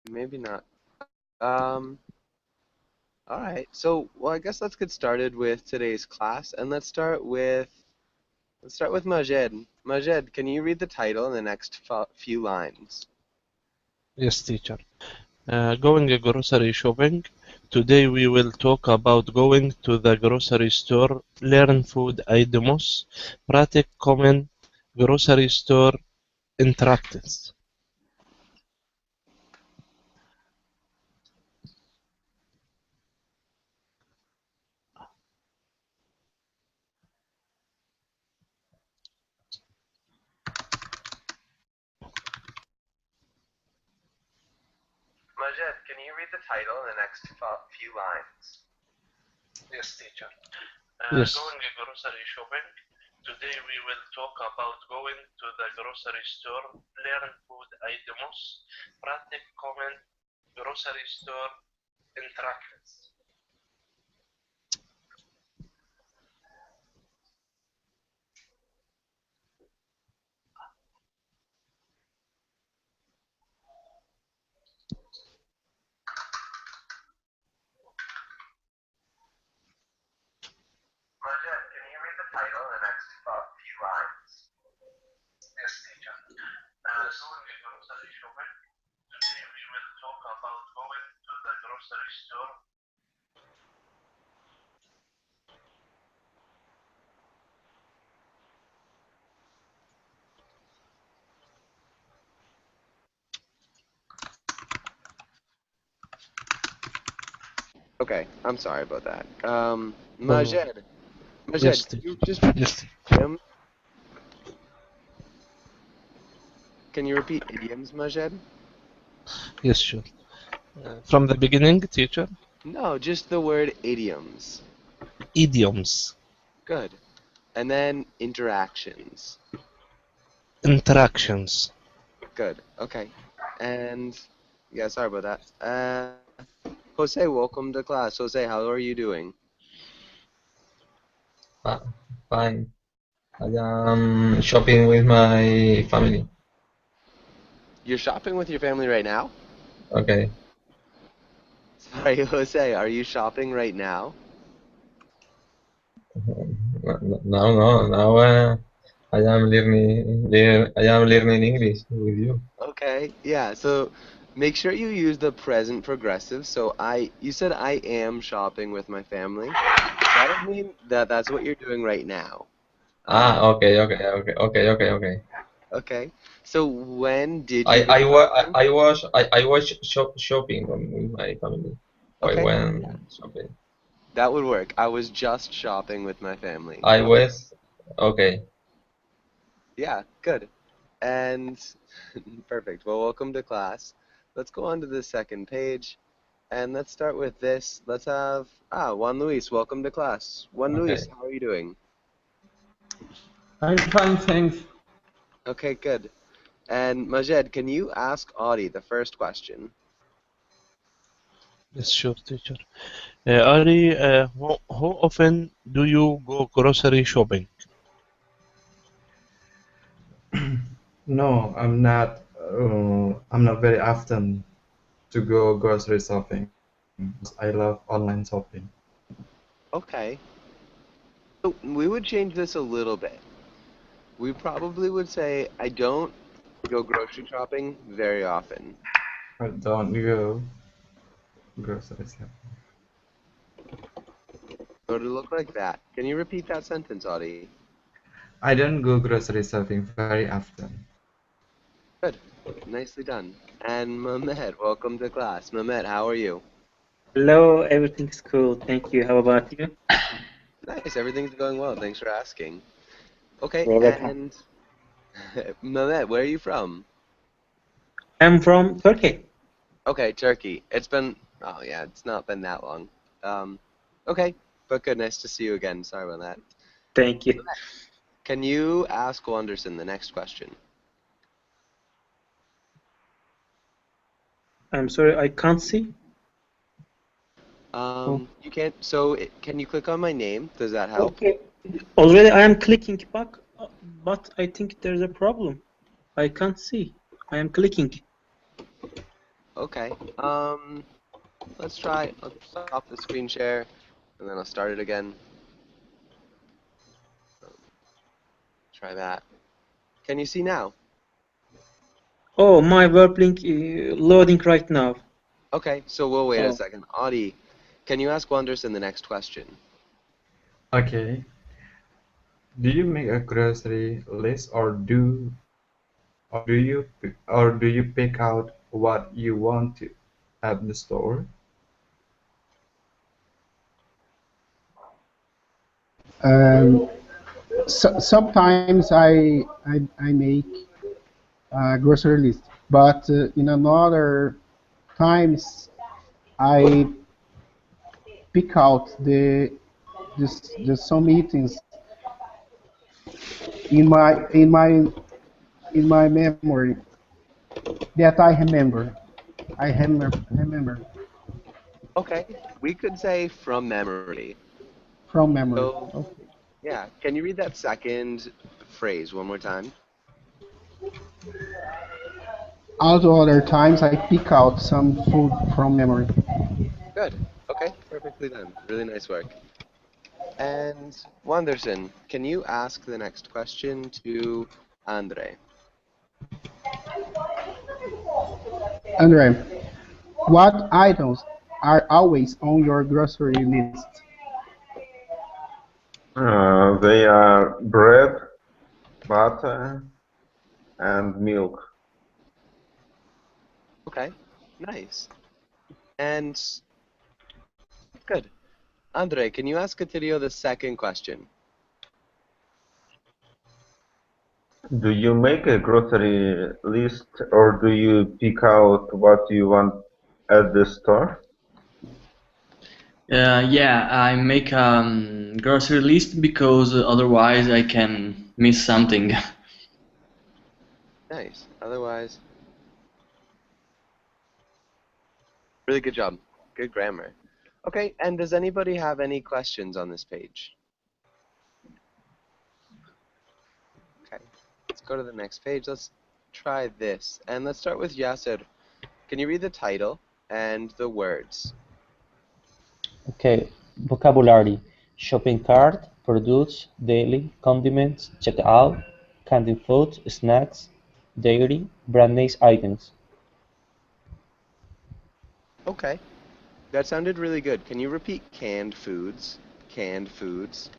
Maybe not. Um, all right. So, well, I guess let's get started with today's class, and let's start with Majed. Majed, can you read the title in the next few lines? Yes, teacher. Going grocery shopping. Today we will talk about going to the grocery store, learn food items, practice common grocery store interactions. Majed, can you read the title in the next few lines? Yes, teacher. Yes. Going grocery shopping. Today we will talk about going to the grocery store, learn food items, practice common grocery store interactions. Majed, can you read the title in the next few lines? Yes, teacher. Going grocery shopping. Today we will talk about going to the grocery store. Okay, I'm sorry about that. No, no. Majed, Yes, can you teacher. just repeat Yes, idioms? Can you repeat idioms, Majed? yes, sure. From the beginning, teacher. No, just the word idioms. Idioms, Good. And then interactions. interactions. Good. Okay. And yeah, sorry about that. Jose, welcome to class. Jose, how are you doing? Fine. I am shopping with my family. You're shopping with your family right now? Okay. Sorry, Jose, are you shopping right now? Now I am learning English with you. Okay. Yeah, so make sure you use the present progressive. So you said I am shopping with my family. That'll mean that that's what you're doing right now. Ah, Um, okay. okay. So when did I you go I wa shopping? I was shopping with my family. I Okay. went Yeah, shopping. that would work. I was just shopping with my family. I Okay. was okay. Yeah, good. And perfect. Well, welcome to class. Let's go on to the second page. And let's start with this. Let's have Juan Luis, welcome to class. Juan Luis, Okay. how are you doing? I'm fine, thanks. Okay, good. And Majed, can you ask Audie the first question? Yes, sure, teacher. Ari, how often do you go grocery shopping? No, I'm not. I'm not very often to go grocery shopping. I love online shopping. Okay. So we would change this a little bit. We probably would say I don't go grocery shopping very often. I don't go grocery shopping. So to look like that. Can you repeat that sentence, Audie? I don't go grocery shopping very often. Good. Nicely done. And Mehmet, welcome to class. Mehmet, how are you? Hello, everything's cool. Thank you. How about you? Nice, everything's going well. Thanks for asking. Okay, You're welcome. and Mehmet, where are you from? I'm from Turkey. Okay, Turkey. Oh yeah, it's not been that long. Um, okay, but good. Nice to see you again. Sorry about that. Thank you. Can you ask Wanderson the next question? I'm sorry, I can't see. Oh, You can't. Can you click on my name? Does that help? okay. Already I am clicking back, but I think there's a problem. I can't see. I am clicking. Okay. Let's try. I'll stop the screen share, and then I'll start it again. Try that. Can you see now? Oh, my web link loading right now. Okay, so we'll wait a Oh, second. Audie, can you ask Wanderson the next question? Okay. Do you make a grocery list, or do you pick out what you want to at the store? Um, Sometimes I make a grocery list, but in another times I pick out the some items in my memory that I remember. I remember Okay, we could say from memory. from memory. So, Okay. yeah, can you read that second phrase one more time? Also, other times I pick out some food from memory. Good. Okay, perfectly done. Really nice work. And Wanderson, can you ask the next question to Andre? Andre, what items are always on your grocery list? They are bread, butter, and milk. Okay, nice. And good. Andre, can you ask Attilio the second question? Do you make a grocery list or do you pick out what you want at the store? Yeah, I make grocery list because otherwise I can miss something. Nice. Otherwise, really good job. Good grammar. Okay, and does anybody have any questions on this page? Okay, let's go to the next page. Let's try this. And let's start with Yasser. Can you read the title and the words? Okay, vocabulary: shopping cart, produce, daily, condiments, checkout, candy food, snacks, dairy, brand name items. Okay, that sounded really good. Can you repeat canned foods? Canned foods.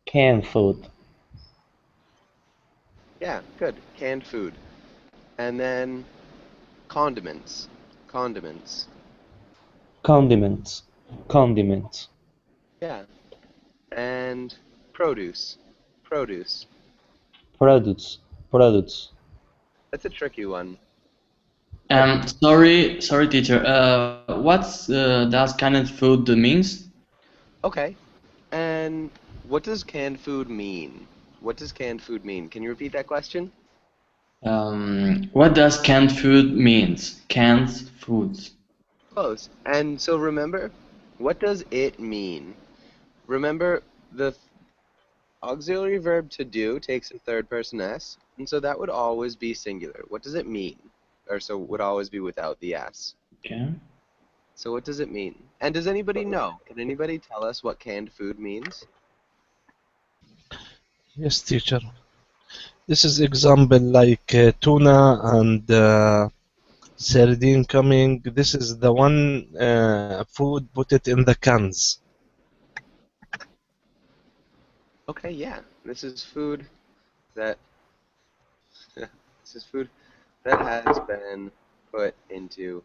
Canned food, Yeah, good. Canned food. And then condiments. Condiments. condiments, condiments, Yeah. And produce. Produce. products, products, That's a tricky one. But Sorry, teacher. What's that kind of food means? okay. And what does canned food mean? What does canned food mean? Can you repeat that question? What does canned food means? Canned foods. Close. And so remember, what does it mean? Remember, the auxiliary verb to do takes a third person s, and so that would always be singular. What does it mean? Or so would always be without the s. Okay. So what does it mean? And does anybody know? Can anybody tell us what canned food means? Yes, teacher. This is example like tuna and sardine coming. This is the one food put it in the cans. Okay, yeah. This is food that this is food that has been put into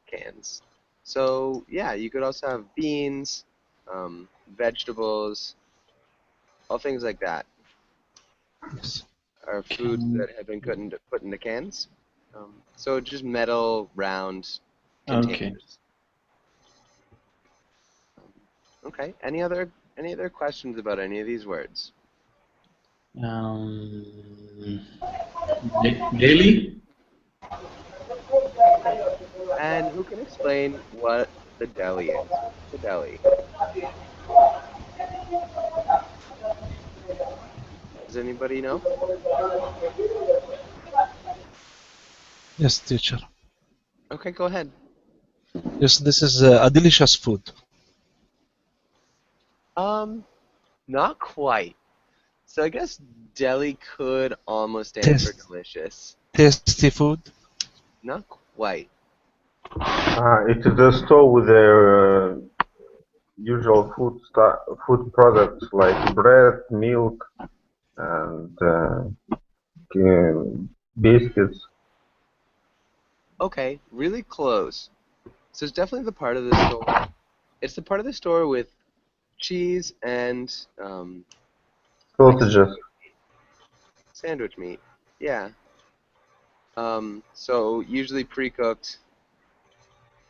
cans. So yeah, you could also have beans, vegetables, all things like that Yes. are foods Can. that have been put into cans. So just metal round Okay. containers. Okay. Any other questions about any of these words? Um, Daily? Okay. And who can explain what the deli is? What's the deli? Does anybody know? Yes, teacher. Okay, go ahead. Yes, this is a delicious food. Not quite. So I guess deli could almost stand for Taste, delicious. tasty food. Not quite. It is a store with their usual food products like bread, milk, and biscuits. Okay, really close. So it's definitely the part of the store. It's the part of the store with cheese and like Sausages. sandwich meat. Yeah. So usually pre-cooked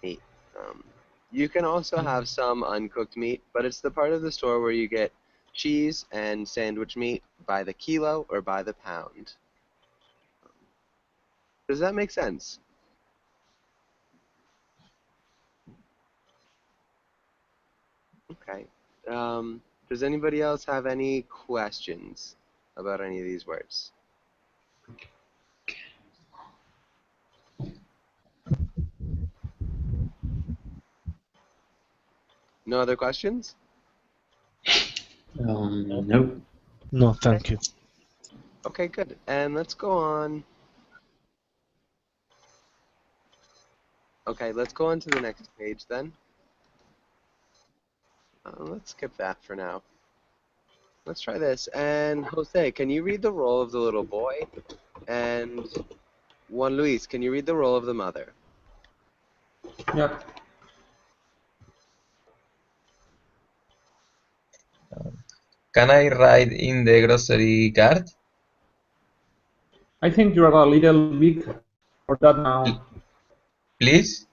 meat. Um, you can also have some uncooked meat, but it's the part of the store where you get cheese and sandwich meat by the kilo or by the pound. Does that make sense? Okay. Does anybody else have any questions about any of these words? No other questions? No. No, Okay. thank you. Okay, good. And let's go on. Okay, let's go on to the next page then. Let's skip that for now. Let's try this. And Jose, can you read the role of the little boy? And Juan Luis, can you read the role of the mother? Yeah. Can I ride in the grocery cart? I think you are a little big for that now. Please?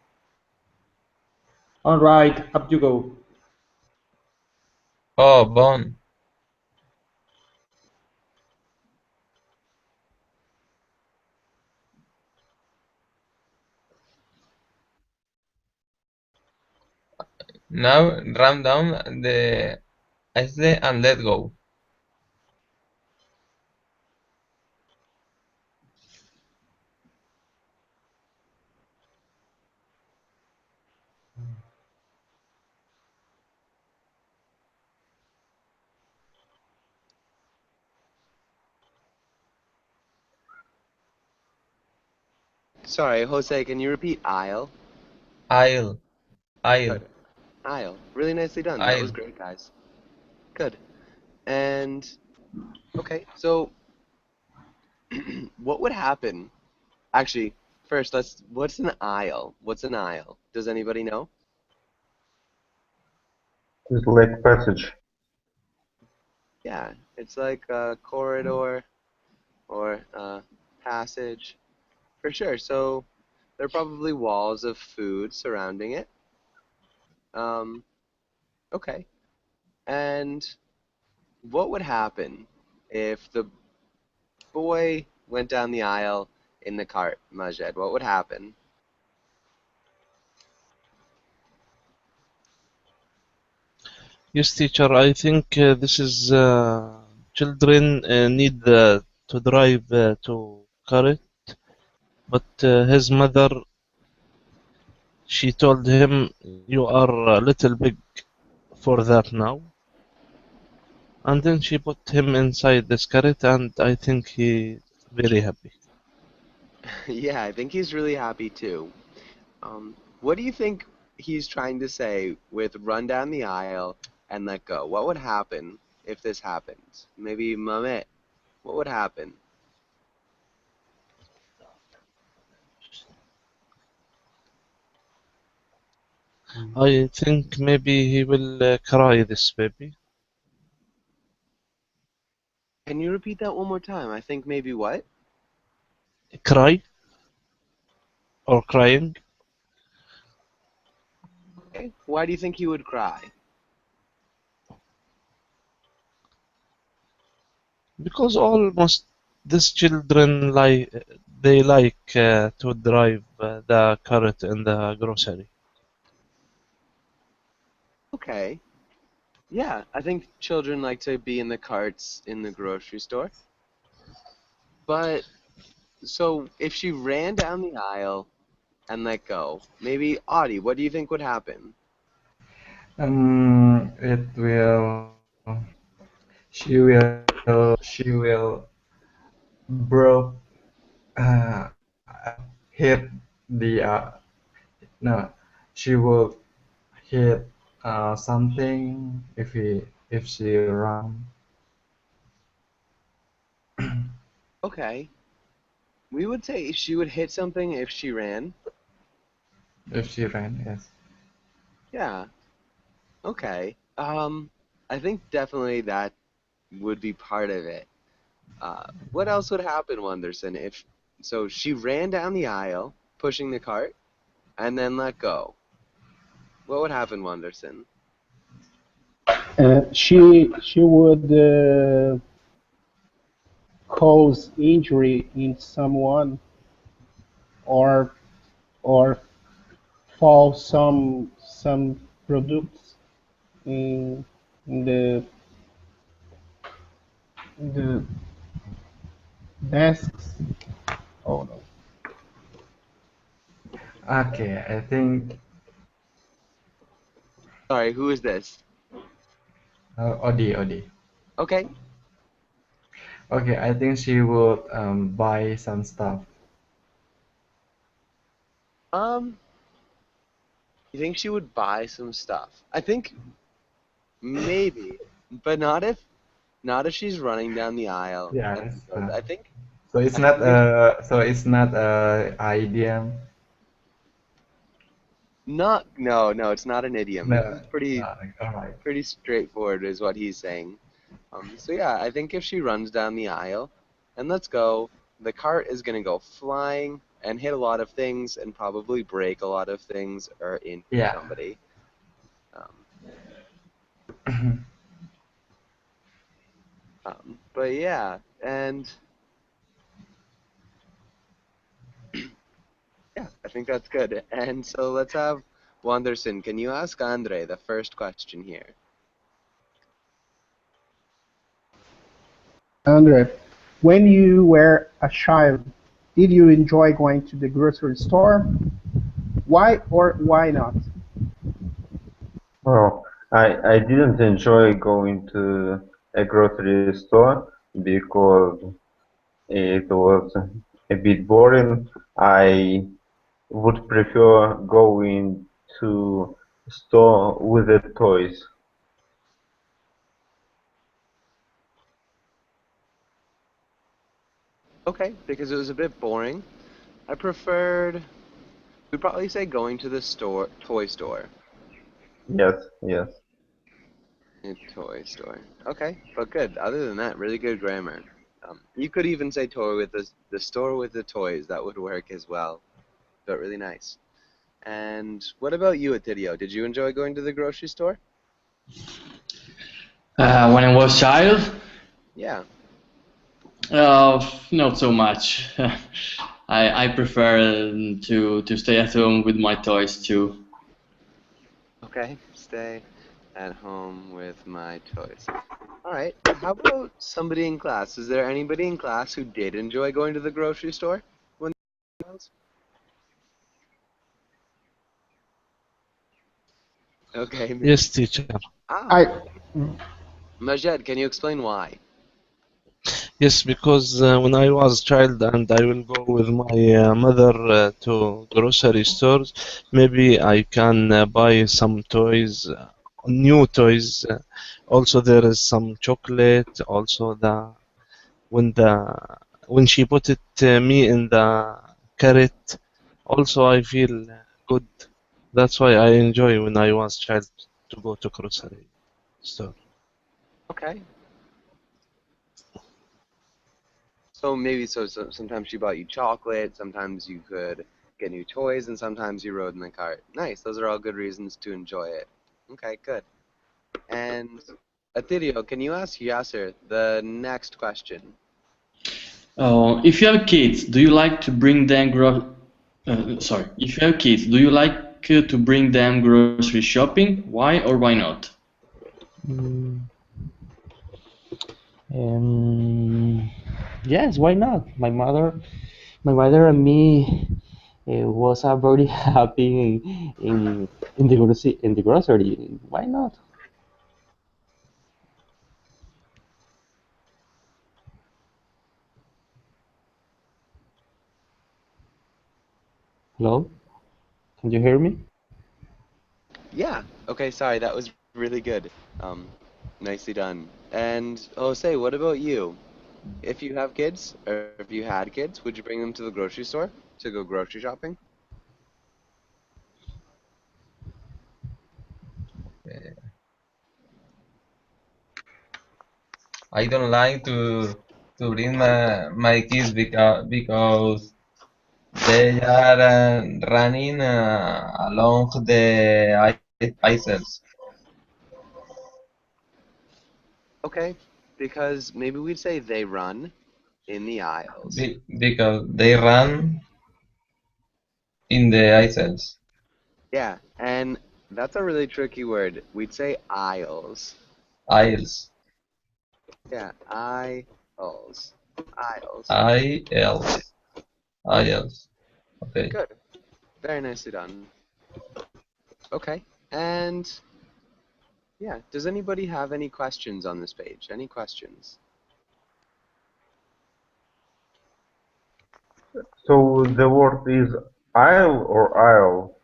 All right, up you go. Oh, Bon. Now ram down the ice and let go. Sorry, Jose, can you repeat aisle? Aisle, aisle, Good. Aisle. Really nicely done. That was aisle. great, guys. Good. And okay, so what would happen? Actually, first, what's an aisle? What's an aisle? Does anybody know? It's like passage. Yeah, it's like a corridor or a passage for sure. So there are probably walls of food surrounding it. Um, okay. And what would happen if the boy went down the aisle in the cart, Majed? What would happen? Yes, teacher. I think this is children need to drive to carrot, but his mother she told him, "You are a little big for that now." And then she put him inside this carrot, and I think he very happy. Yeah, I think he's really happy too. What do you think he's trying to say with run down the aisle and let go? What would happen if this happens? Maybe Mamet, what would happen? I think maybe he will cry this baby. Can you repeat that one more time? I think maybe what? Cry or crying? Okay. Why do you think he would cry? Because almost these children like they like to drive the carrot in the grocery. Okay. Yeah, I think children like to be in the carts in the grocery store. But so if she ran down the aisle and let go. Maybe Audie, what do you think would happen? It will. She will broke. Hit the. No, she will hit something if she run. Okay. We would say she would hit something if she ran. If she ran, yes. Yeah. Okay. I think definitely that would be part of it. What else would happen, Wonderson, if so she ran down the aisle, pushing the cart, and then let go? What would happen, Wonderson? She would cause injury in someone, or or fall some products in in the desks. Oh no. Okay, I think Sorry, who is this? Odi. Okay. Okay, I think she would buy some stuff. Um, you think she would buy some stuff? I think maybe, but not if she's running down the aisle and Yes. goes. I think So it's I not think if idiom. not no, it's not an idiom. This No. is pretty All right. pretty straightforward, is what he's saying. So yeah, I think if she runs down the aisle and let's go, the cart is gonna go flying and hit a lot of things and probably break a lot of things or injure Yeah. somebody. Um, but yeah, and yeah, I think that's good. And so let's have Wanderson. Can you ask Andre the first question here? Andre, when you were a child, did you enjoy going to the grocery store? Why or why not? Well, I didn't enjoy going to a grocery store because it was a bit boring. I would prefer going to store with the toys. Okay, because it was a bit boring. I preferred, we'd probably say going to the store, toy store. Yes, yes. A toy store. Okay, but good. Other than that, really good grammar. You could even say toy with the store with the toys. That would work as well. But really nice. And what about you, Atidio? Did you enjoy going to the grocery store? When I was child, Yeah. not so much. I prefer to stay at home with my toys too. Okay. Stay at home with my toys. All right. How about somebody in class? Is there anybody in class who did enjoy going to the grocery store when they were child? Okay. Yes, teacher. Ah. I Majed, can you explain why? Yes, because when I was child and I will go with my mother to grocery stores, maybe I can buy some toys, new toys. Also, there is some chocolate. Also, when the when she put it me in the carrot, also I feel good. That's why I enjoy when I was child to go to grocery store. Okay. So maybe so sometimes she bought you chocolate, sometimes you could get new toys, and sometimes you rode in the cart. Nice. Those are all good reasons to enjoy it. Okay, good. And Athidio, can you ask Yasser the next question? If you have kids, do you like to bring them sorry, if you have kids, do you like to bring them grocery shopping? Why or why not? Mm, um, yes, why not? My mother and me. was very happy in the grocery. Why not? Hello, can you hear me? Yeah. Okay, sorry, that was really good. Um, nicely done. And Jose, what about you? If you have kids, or if you had kids, would you bring them to the grocery store to go grocery shopping? I don't like to bring my kids because they are running along the aisles Okay, because maybe we'd say they run in the aisles. because they run in the aisles. Yeah, and that's a really tricky word. We'd say aisles. Aisles. Yeah, aisles. Aisles. Aisles. Aisles. Okay. Good. Very nicely done. Okay, and yeah, does anybody have any questions on this page? Any questions? So the word is aisle or aisle?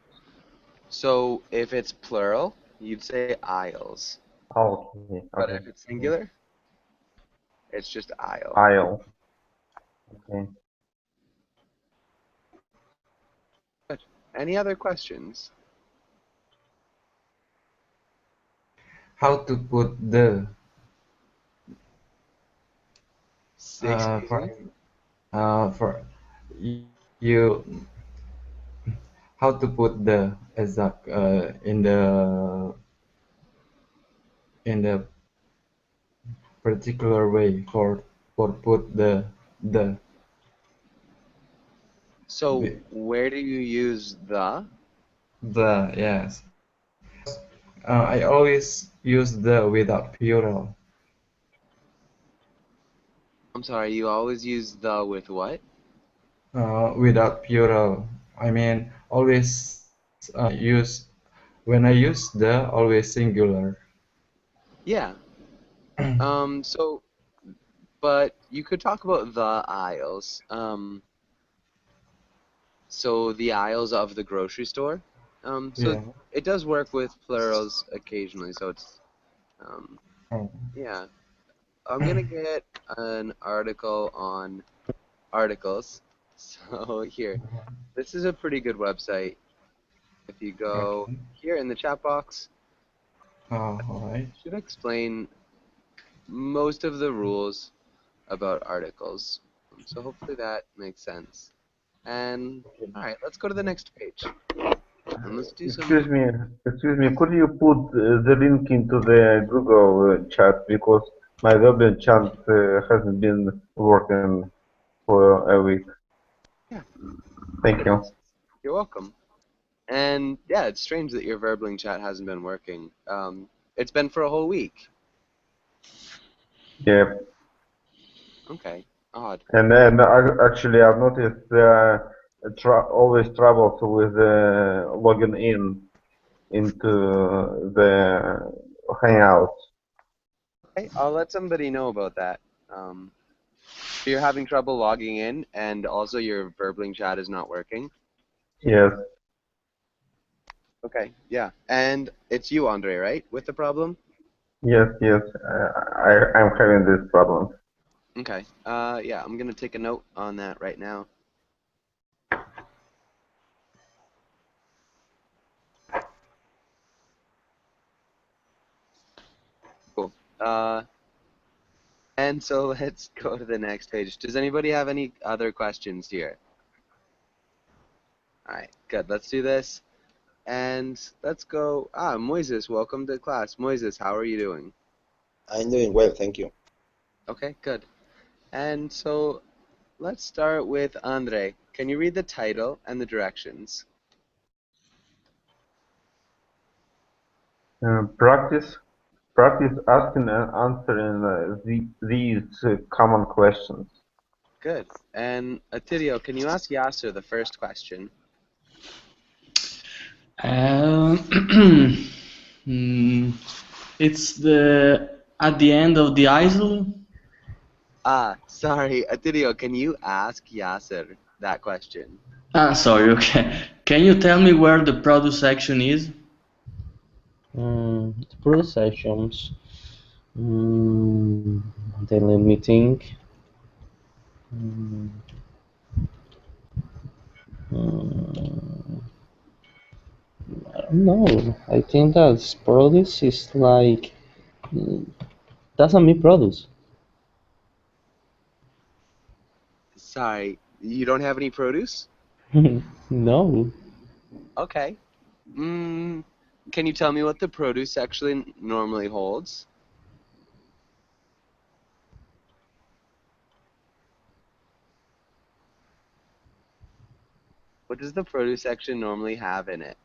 So if it's plural, you'd say aisles. Okay, But okay. if it's singular, it's just aisle. Aisle. Okay. Good. Any other questions? How to put the Excuse me? for for you how to put the exact in the particular way for put the So where do you use the? the yes. I always use the without plural. I'm sorry, you always use the with what? Without plural. I mean, always use when I use the always singular. Yeah. So, but you could talk about the aisles. So the aisles of the grocery store. So Yeah. it does work with plurals occasionally. So it's, um, Oh, yeah. I'm gonna get an article on articles. So here, this is a pretty good website. If you go okay. here in the chat box, All right. it should explain most of the rules about articles. So hopefully that makes sense. And all right, let's go to the next page and let's do some. Excuse me, excuse me. Could you put the link into the Google chat because my web chat hasn't been working for a week. Yeah, Thank good. you. You're welcome. And yeah, it's strange that your Verbling chat hasn't been working. It's been for a whole week. Yeah, Okay, odd. and actually I've noticed always troubles with logging in into the Hangouts. Okay, I'll let somebody know about that. Um, so you're having trouble logging in, and also your Verbling chat is not working. Yes, Okay, yeah, and it's you, Andre, right, with the problem? yes, yes. I'm having this problem. Okay. Yeah, I'm gonna take a note on that right now. Cool. And so let's go to the next page. Does anybody have any other questions here? All right, good. Let's do this. And let's go. Moises, welcome to class. Moises, how are you doing? I'm doing well, thank you. Okay, good. And so let's start with Andre. Can you read the title and the directions? Practice Practice asking and answering these common questions. Good. And Atirio, can you ask Yasser the first question? Hmm, it's the at the end of the aisle. Sorry, Atirio, can you ask Yasser that question? Sorry. Okay. Can you tell me where the produce section is? The product sections. Mm, then let me think. Mm, mm, I don't know. I think that produce is like mm, doesn't mean produce. Sorry, you don't have any produce? No. Okay. Can you tell me what the produce section normally holds? What does the produce section normally have in it?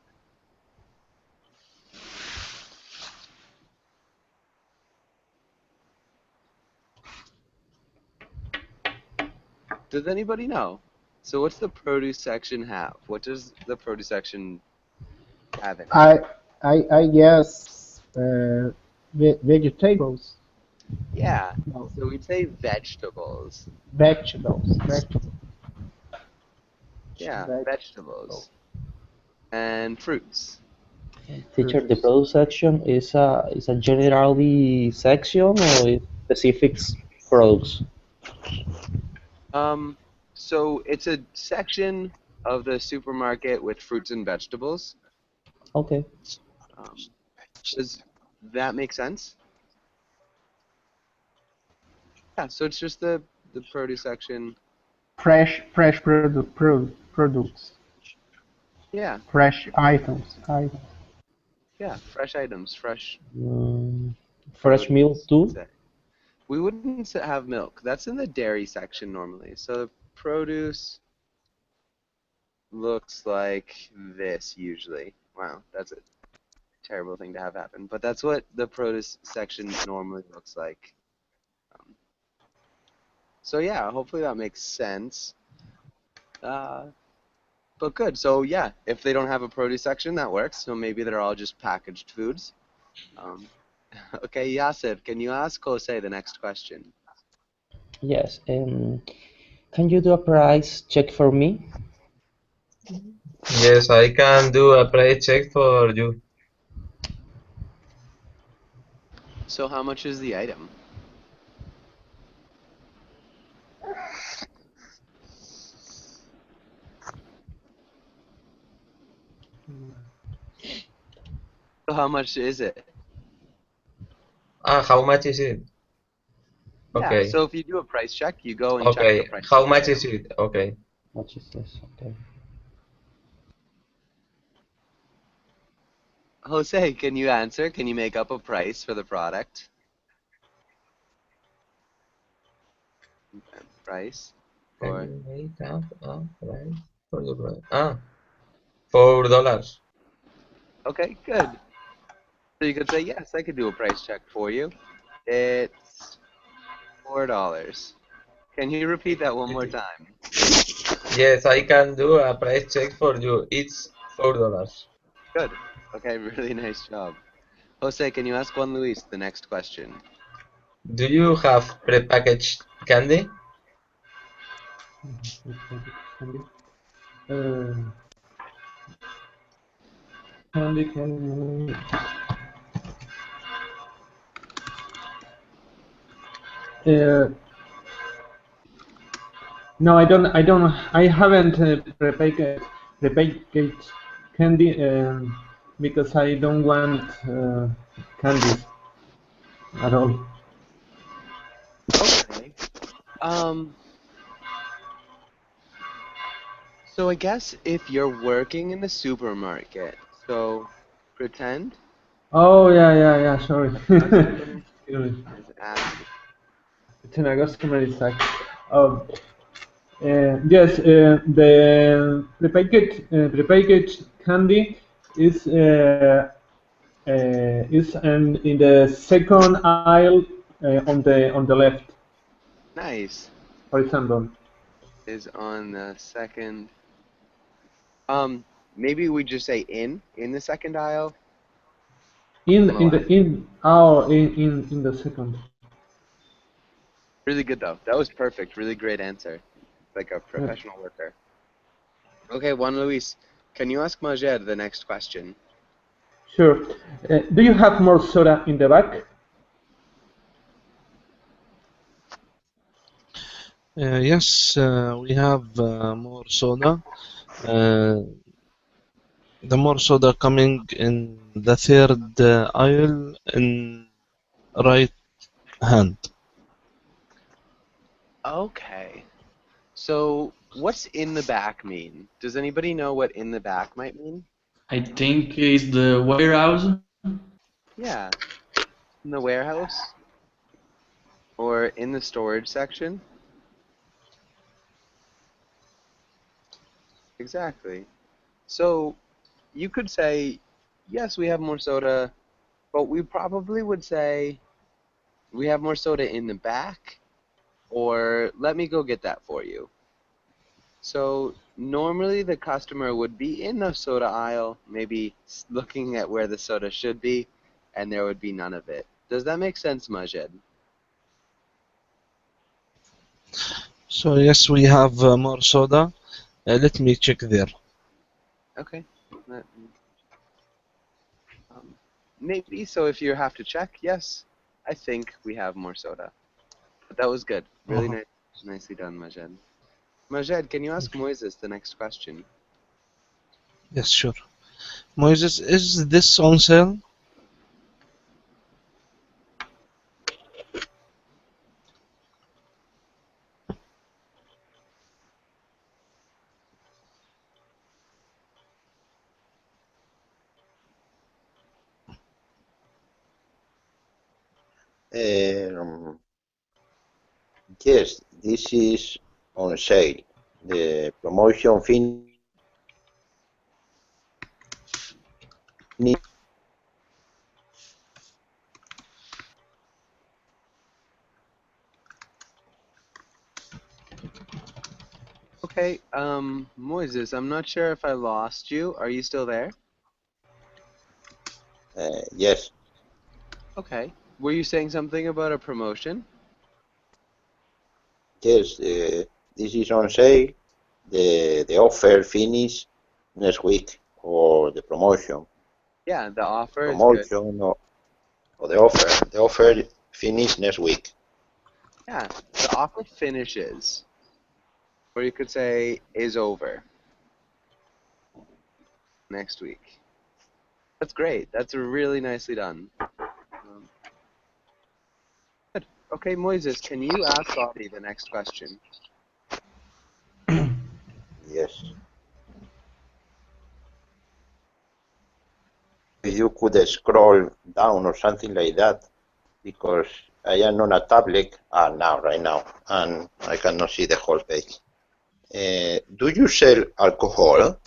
Does anybody know? So what's the produce section have? What does the produce section have in it? I guess vegetables. Yeah, No, so we'd say vegetables. vegetables. Vegetables. Yeah, Vegetables. vegetables. And fruits. Teacher, the Fruits. product section is a generally section or is specific products? Um, so it's a section of the supermarket with fruits and vegetables. Okay. Um, does that make sense? Yeah, so it's just the produce section. Products. Yeah, Fresh items. Items. yeah, fresh items, fresh Mm, Fresh milk produce, we'd too? say. We wouldn't have milk. That's in the dairy section normally. So the produce looks like this usually. Wow, that's a terrible thing to have happen. But that's what the produce section normally looks like. Um, so yeah, hopefully that makes sense. Uh, but good. So yeah, if they don't have a produce section, that works. So maybe they're all just packaged foods. Um, okay, Yasser, can you ask Jose the next question? Yes. Can you do a price check for me? Yes, I can do a price check for you. So how much is the item? So how much is it? How much is it? Yeah, Okay. so if you do a price check, you go and check the Okay. price of How the much item. is it? Okay. What is this? Okay. Jose, can you answer? Can you make up a price for the product? Price Can for you make up a price for the product? $4. okay, good. So you could say, yes, I could do a price check for you. It's $4. Can you repeat that one more time? Yes, I can do a price check for you. It's $4. Good. Okay, really nice job. Jose, can you ask Juan Luis the next question? Do you have prepackaged candy? Uh, candy. Uh, no, I don't. I don't. I haven't prepackaged candy because I don't want candies at all. Okay. Um, so I guess if you're working in the supermarket, so pretend Oh yeah. Sorry. a customer Excuse me. is asking. It's an customer is like, oh, yes, the prepackaged candy is in the second aisle on the left Nice horizontal. is on the second. Um, maybe we just say in the second aisle. In On the in left. the in oh in the second. Really good though. That was perfect. Really great answer. Like a professional worker. Okay, Juan Luis, can you ask Majed the next question? Sure. Do you have more soda in the back? Yes, we have more soda. The more soda coming in the third aisle in right hand. Okay. So, what's in the back mean? Does anybody know what in the back might mean? I think it's the warehouse. Yeah, in the warehouse or in the storage section? Exactly. So, you could say, yes, we have more soda, but we probably would say we have more soda in the back, or let me go get that for you. So normally the customer would be in the soda aisle, maybe looking at where the soda should be, and there would be none of it. Does that make sense, Majed? So yes, we have more soda. Let me check there. Okay. Um, Maybe, so if you have to check, yes, I think we have more soda. But that was good. Really Uh-huh. nice, nicely done, Majed. Majed, can you ask Moises the next question? Yes, sure. Moises, is this on sale? Um, yes, this is on sale. The promotion finish. Okay, Moises, I'm not sure if I lost you. Are you still there? Yes, Okay. Were you saying something about a promotion? yes, this is on sale. The offer finish next week, or the promotion. Yeah, the offer is good. Promotion or the offer. The offer finish next week. Yeah, the offer finishes, or you could say is over next week. That's great. That's really nicely done. Um, Good. Okay, Moises, can you ask Audie the next question? Yes. You could scroll down or something like that, because I am on a tablet now, right now, and I cannot see the whole page. Do you sell alcohol?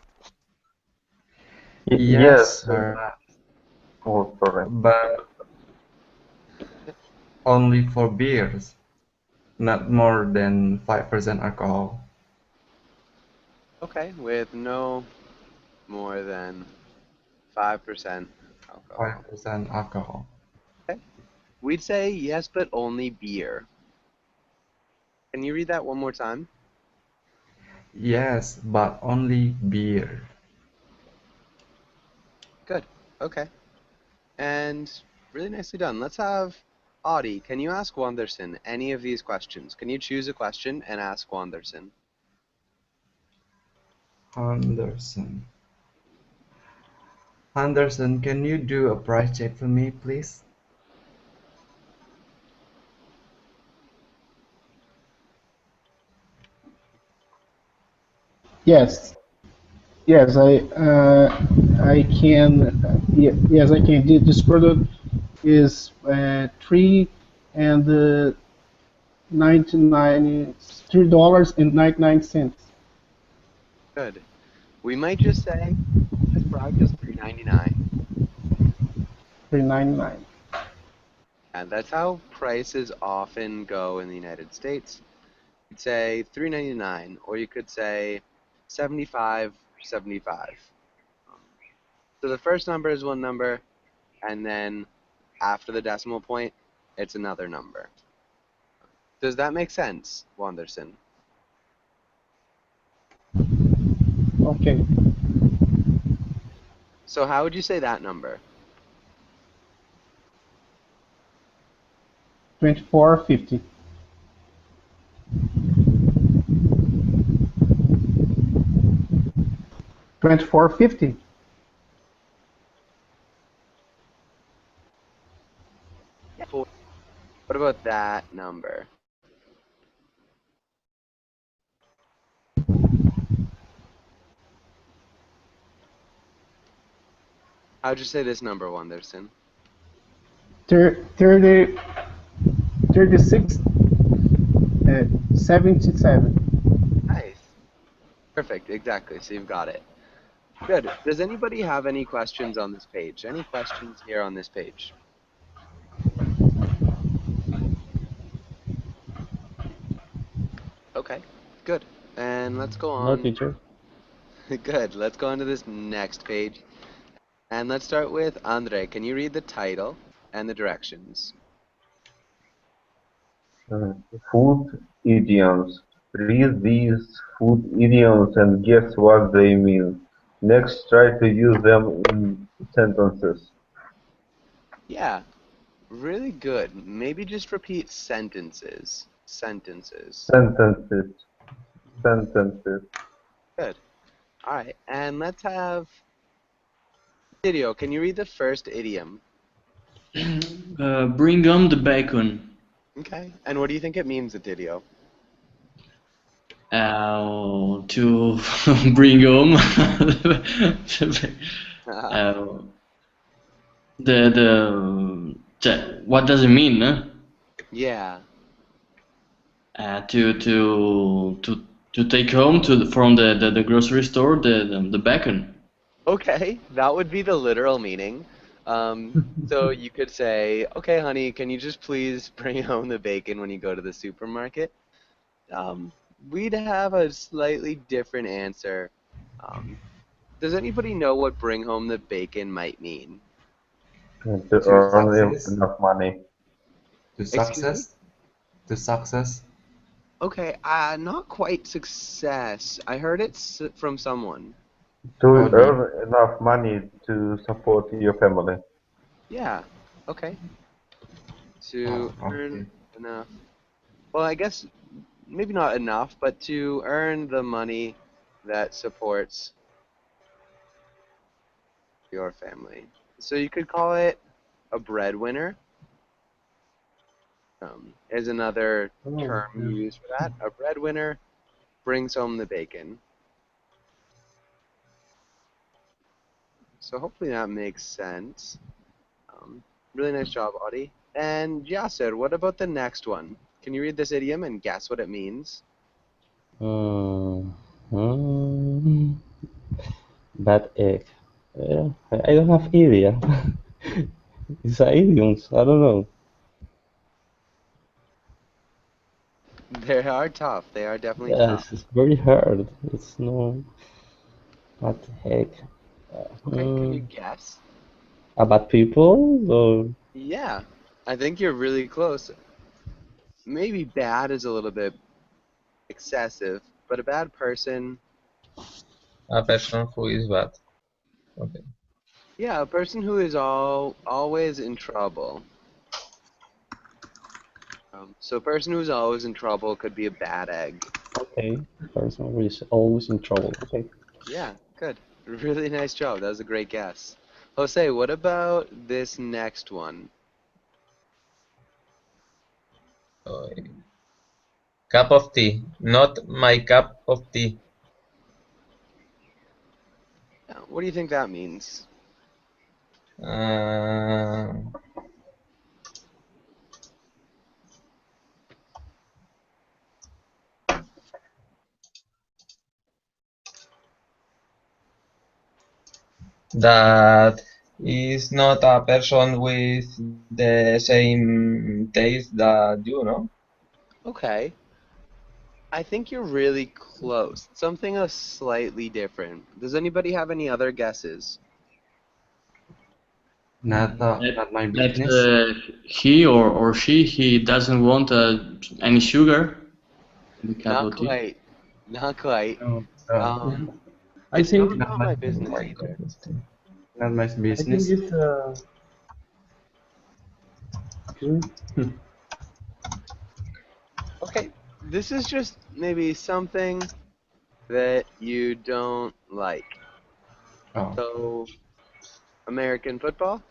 Yes, Yes, sir, oh, sorry. but only for beers, not more than 5% alcohol. Okay, with no more than 5% alcohol. 5% alcohol. Okay. We'd say yes, but only beer. Can you read that one more time? Yes, but only beer. Good. Okay. And really nicely done. Let's have Audie. Can you ask Wanderson any of these questions? Can you choose a question and ask Wanderson? Anderson. Anderson, can you do a price check for me, please? Yes, yes, I can. Yes, I can. This product is $3.99. Good. We might just say this product is $3.99. 3.99. And that's how prices often go in the United States. You'd say $3.99, or you could say 75.75. So the first number is one number, and then after the decimal point, it's another number. Does that make sense, Wanderson? Okay. So how would you say that number? 2450. $24.50. What about that number? How'd you say this number, Wanderson? 30, 36, 77. Nice. Perfect, exactly. So you've got it. Good. Does anybody have any questions on this page? Any questions here on this page? Okay, good. And let's go No, on. teacher. Good. Let's go on to this next page. And let's start with Andre. Can you read the title and the directions? Food idioms. Read these food idioms and guess what they mean. Next, try to use them in sentences. Yeah, really good. Maybe just repeat sentences. Sentences. Sentences. Sentences. Good. All right. And let's have Didio. Can you read the first idiom? Bring on the bacon. Okay. And what do you think it means, Didio? To bring home uh, what does it mean? Yeah. To take home from the grocery store the bacon. Okay, that would be the literal meaning. So you could say, okay, honey, can you just please bring home the bacon when you go to the supermarket? Um, we'd have a slightly different answer. Um, does anybody know what bring home the bacon might mean? To To earn success, enough money. to Excuse me? success, to success. Okay, not quite success. I heard it from someone. To Oh, earn enough money to support your family. Yeah, okay. To oh, earn okay. enough. Well, I guess maybe not enough, but to earn the money that supports your family. So you could call it a breadwinner, is another Oh, term yeah. you use for that. A breadwinner brings home the bacon. So hopefully that makes sense. Um, really nice job, Audie. And Yasser, what about the next one? Can you read this idiom and guess what it means? Mm, mm, bad egg. I don't have idea. It's a idioms. I don't know. They are tough. They are definitely tough. Yes, it's very hard. It's no. What the heck? Okay, can you Mm, guess? about people or Yeah, I think you're really close. Maybe bad is a little bit excessive, but a bad person, A person who is bad. Okay. yeah, a person who is always in trouble. So a person who's always in trouble could be a bad egg. okay, person who is always in trouble. Okay. Yeah, good. Really nice job. That was a great guess. Jose, what about this next one? Uh, Cup of tea. Not my cup of tea. What do you think that means? Uh, that is not a person with the same taste that you know. Okay, I think you're really close. Something slightly different. Does anybody have any other guesses? Not my That business. he or he doesn't want any sugar in the cup Not of tea. quite. Not quite. No, Um, I it's think not not about my my oh business my either. God. not my I think business. it's okay. Okay, this is just maybe something that you don't like. Oh, So, American football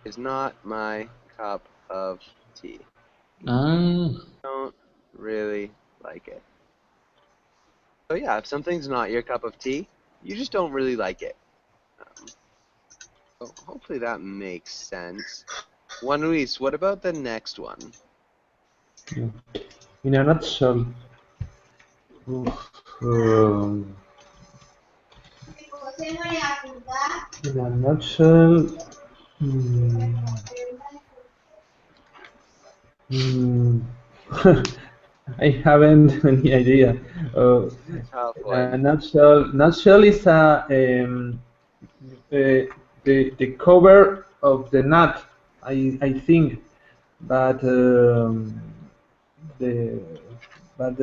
is not my cup of tea. Ah, Don't really like it. So yeah, if something's not your cup of tea, you just don't really like it. Um, so hopefully that makes sense. Juan Luis, what about the next one? In a nutshell, um, in a nutshell, hmm, hmm, I haven't any idea. This is a tough In a one. nutshell is the cover of the nut. I think, but the but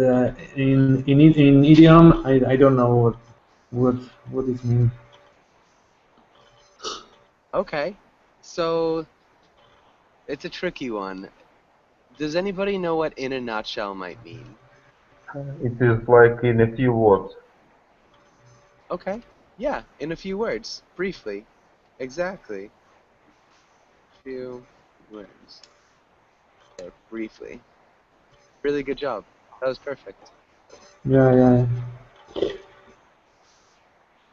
in idiom I don't know what what it means. Okay, so it's a tricky one. Does anybody know what in a nutshell might mean? It is like in a few words. Okay, yeah, in a few words, briefly. Exactly. Few words. Okay, briefly. Really good job. That was perfect. Yeah, yeah.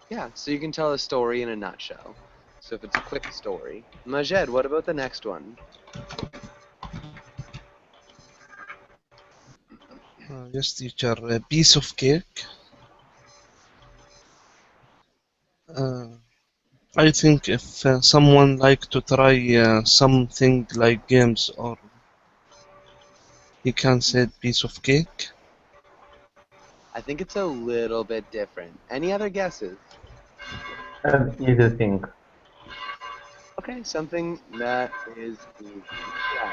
Yeah, so you can tell a story in a nutshell. So if it's a quick story. Majed, what about the next one? Yes, teacher. A piece of cake. Uh, I think if someone like to try something like games, or he can say piece of cake. I think it's a little bit different. Any other guesses? And easy thing. Okay, something that is easy. Yeah.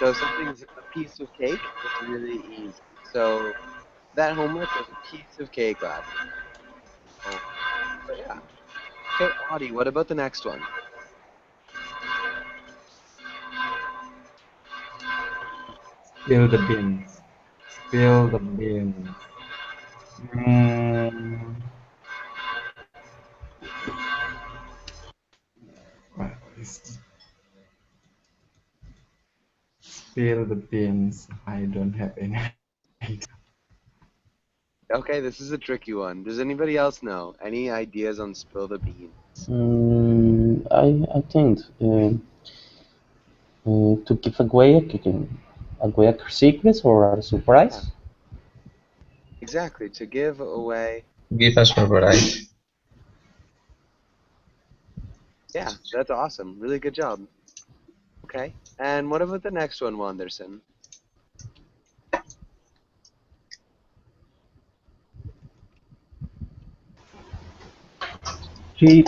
So something's a piece of cake, it's really easy. So that homework was a piece of cake last night. Oh, so yeah. Okay, Audie, what about the next one? spill the beans. Spill the beans. Mm, what is spill the beans? I don't have any idea. Okay, this is a tricky one. Does anybody else know? Any ideas on spill the beans? I think to give away a secret or a Yeah, surprise. exactly. To give away. Give a surprise. Yeah, that's awesome. Really good job. Okay. And what about the next one, Wanderson?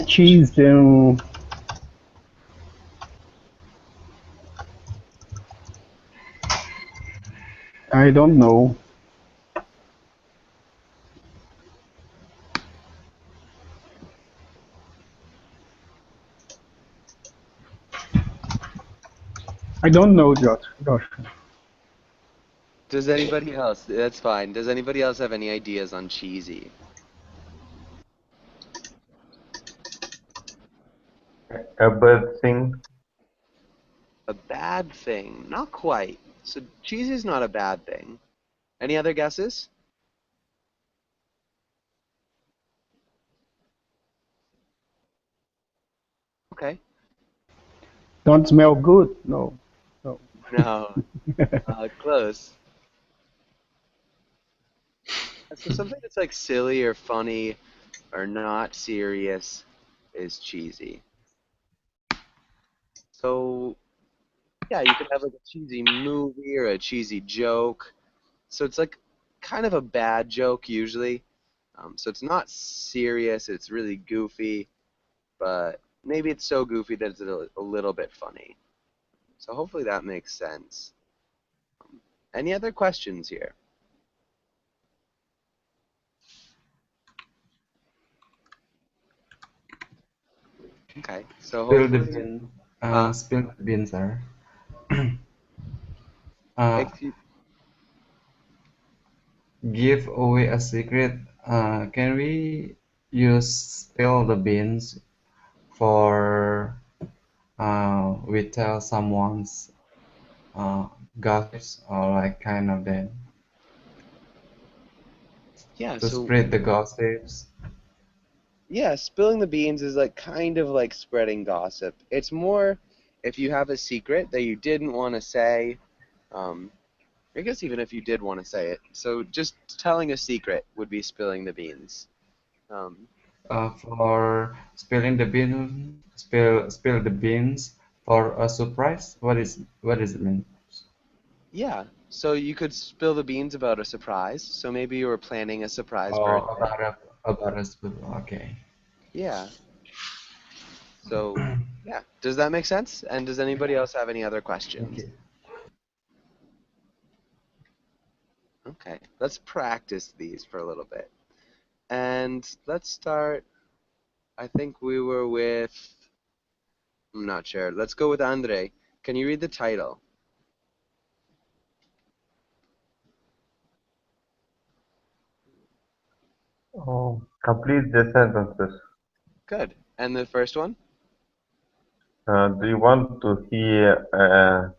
Cheese. I don't know. I don't know, Josh. Does anybody else? That's fine. Does anybody else have any ideas on cheesy? A bad thing. A bad thing? Not quite. So cheesy is not a bad thing. Any other guesses? Okay. Don't smell good. No, no. No. Close. So something that's like silly or funny or not serious is cheesy. So yeah, you could have like a cheesy movie or a cheesy joke. So it's like kind of a bad joke usually. So it's not serious. It's really goofy, but maybe it's so goofy that it's a little bit funny. So hopefully that makes sense. Any other questions here? Okay, so Spill the hopefully, bean. huh? Spill the bean, sir. uh, Excuse, Give away a secret. Can we use spill the beans for we tell someone's uh, gossips or like kind of that yeah, to so spread the gossips? yeah, spilling the beans is like kind of like spreading gossip. It's more if you have a secret that you didn't want to say, um, I guess even if you did want to say it. So just telling a secret would be spilling the beans. Um, For spilling the bean, spill the beans for a surprise. What does it mean? yeah, so you could spill the beans about a surprise. So maybe you were planning a surprise Oh, birthday. about a spill. Okay. Yeah. So yeah, does that make sense? And does anybody else have any other questions? Okay. Okay, let's practice these for a little bit. And let's start. I think we were with, I'm not sure. Let's go with Andre. Can you read the title? Oh, complete the sentences. Good. And the first one? Do you want to hear a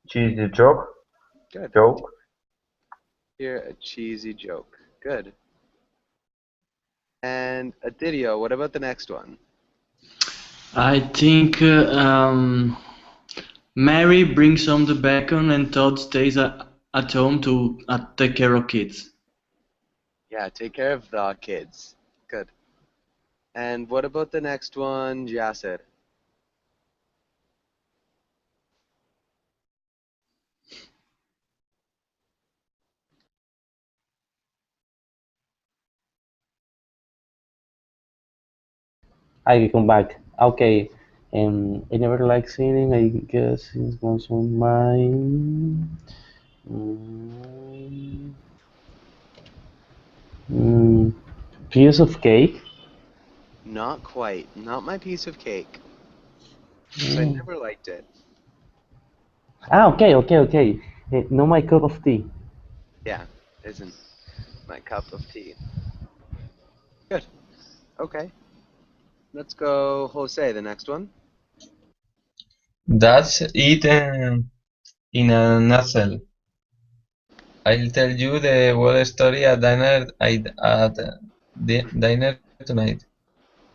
cheesy joke? Good. Joke? Hear a cheesy joke. Good. And Adidio, what about the next one? I think Mary brings home the bacon and Todd stays at home to take care of kids. Yeah, take care of the kids. Good. And what about the next one, Yasser? I come back. Okay. I never like singing. I guess it's most on mine. Mm, mm, piece of cake. Not quite. Not my piece of cake. So I Mm. never liked it. Okay, okay, okay. Not my cup of tea. Yeah, isn't my cup of tea. Good. Okay. Let's go Jose, the next one. That's it in a nutshell. I'll tell you the whole story at dinner tonight.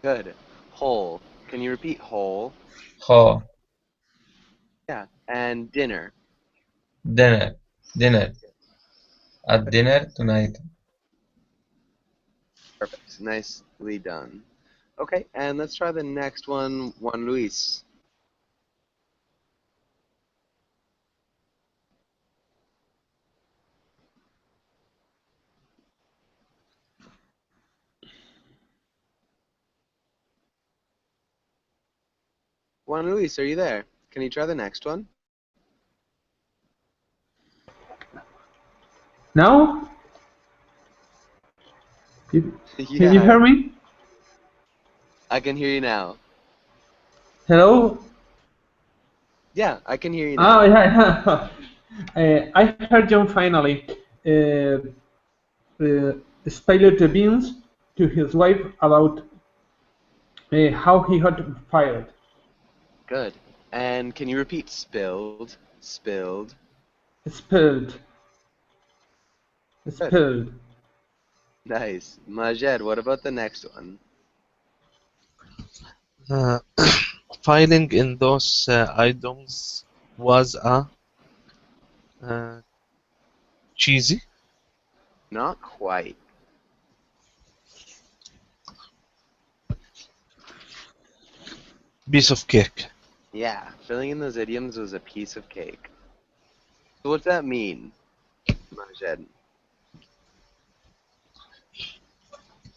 Good. Whole. Can you repeat whole? Ho, Yeah. And dinner. dinner, dinner, at Good. dinner tonight. Perfect. Nicely done. Okay, and let's try the next one, Juan Luis. Juan Luis, are you there? Can you try the next one? Now, can you Yeah, hear me? I can hear you now. Hello? Yeah, I can hear you Oh, now. yeah. I heard John finally spilled the beans to his wife about how he got fired. Good. And can you repeat spilled? Spilled. Spilled. Good. Spilled. Nice. Majed, what about the next one? Uh, filing in those items was a uh, cheesy Not quite. piece of cake. Yeah, filling in those idioms was a piece of cake. So what's that mean, Majed?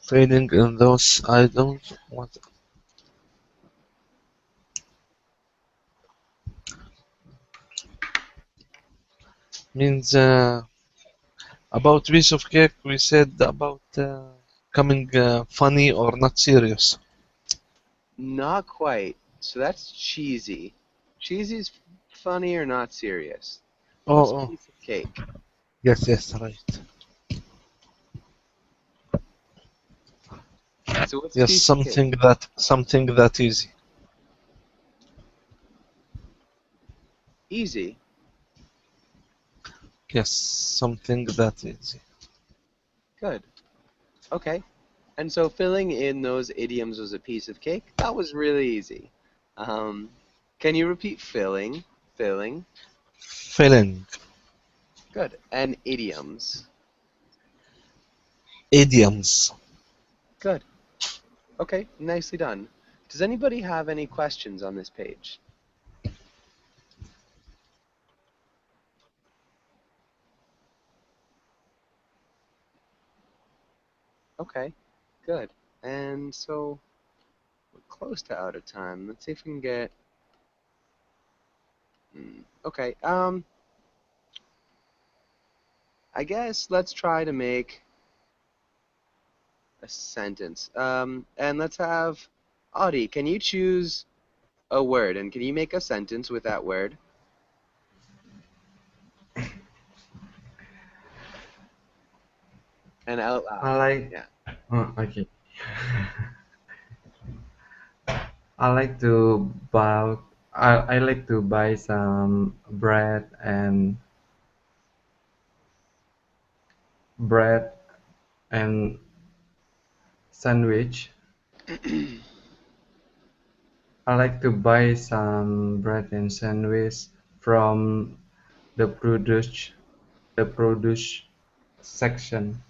Failing in those items. What means about piece of cake? We said about coming funny or not serious. Not quite. So that's cheesy. Cheesy's funny or not serious. What's Oh, piece of cake? yes, right. So what's Yes, piece of cake? something that easy. Easy. Yes, something that easy. Good. Okay. And so filling in those idioms was a piece of cake. That was really easy. Um, can you repeat filling? Filling. Filling. Good. And idioms. Idioms. Good. Okay, nicely done. Does anybody have any questions on this page? Okay, good. And so we're close to out of time. Let's see if we can get. Okay. I guess let's try to make a sentence. And let's have Audie. Can you choose a word, and can you make a sentence with that word? And out loud. I like. Yeah. Oh, okay. I like to buy. I like to buy some bread and sandwich. I like to buy some bread and sandwich from the produce section.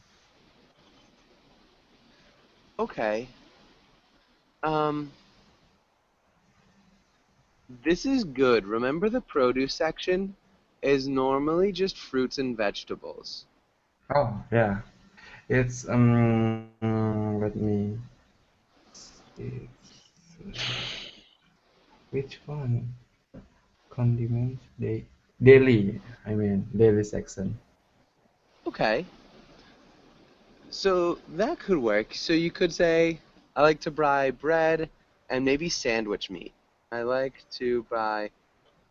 Okay. Um, this is good. Remember the produce section is normally just fruits and vegetables. Oh yeah, it's let me. It's which one? Condiments daily. I mean daily section. Okay. So that could work. So you could say, I like to buy bread and maybe sandwich meat. I like to buy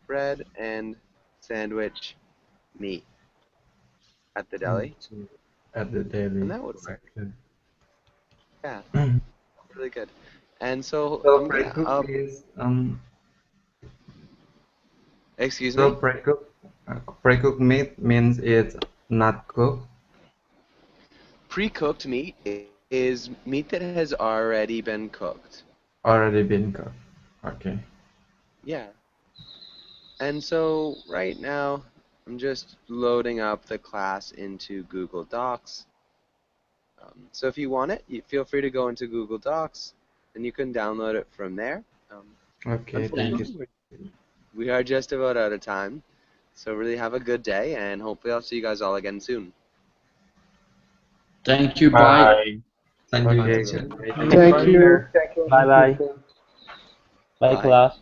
bread and sandwich meat at the deli. At the And daily that would work. section. Yeah, really good. And so So I'm gonna pre-cook is excuse so me? pre-cooked meat means it's not cooked. Pre-cooked meat is meat that has already been cooked. Already been cooked. Okay. Yeah. And so right now I'm just loading up the class into Google Docs. So if you want it, you feel free to go into Google Docs and you can download it from there. Um, Okay, thank you. Unfortunately, we are just about out of time. So really have a good day, and hopefully I'll see you guys all again soon. Thank you. Bye. Bye. Thank you, Okay, teacher. goodbye. Thank you. Thank Bye. you. Bye bye. Bye Bye. class.